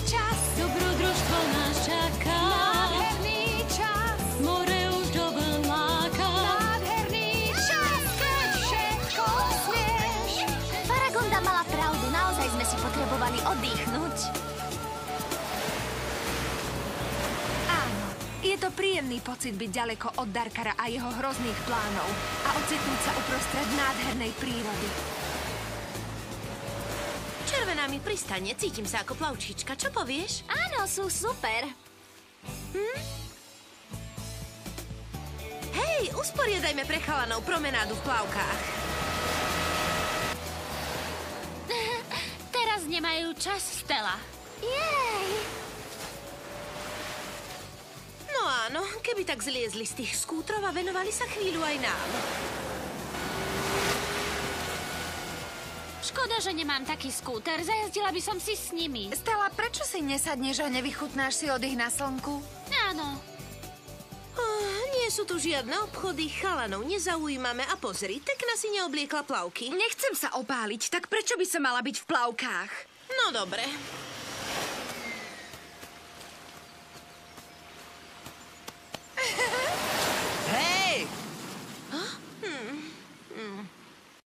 čas. Dobrodružstvo nás čaká. Nádherný čas. More už do vln láka. Nádherný čas, keď všetko smieš. Faragonda mala pravdu, naozaj sme si potrebovali oddychnúť. Áno, je to príjemný pocit byť ďaleko od Darkara a jeho hrozných plánov a ocitnúť sa uprostred nádhernej prírody. Červená mi pristane, cítim sa ako plavčička. Čo povieš? Áno, sú super. Hej, usporiadajme pre chalanov promenádu v plavkách. Teraz nemajú čas, Stella. Jej! No áno, keby tak zliezli z tých skútrov a venovali sa chvíľu aj nám. Škoda, že nemám taký skúter. Zajazdila by som si s nimi. Stella, prečo si nesadneš a nevychutnáš si oddych na slnku? Áno. Nie sú tu žiadne obchody, chalanov nezaujímame a pozri, Tekna si neobliekla plavky. Nechcem sa opáliť, tak prečo by som mala byť v plavkách? No dobre.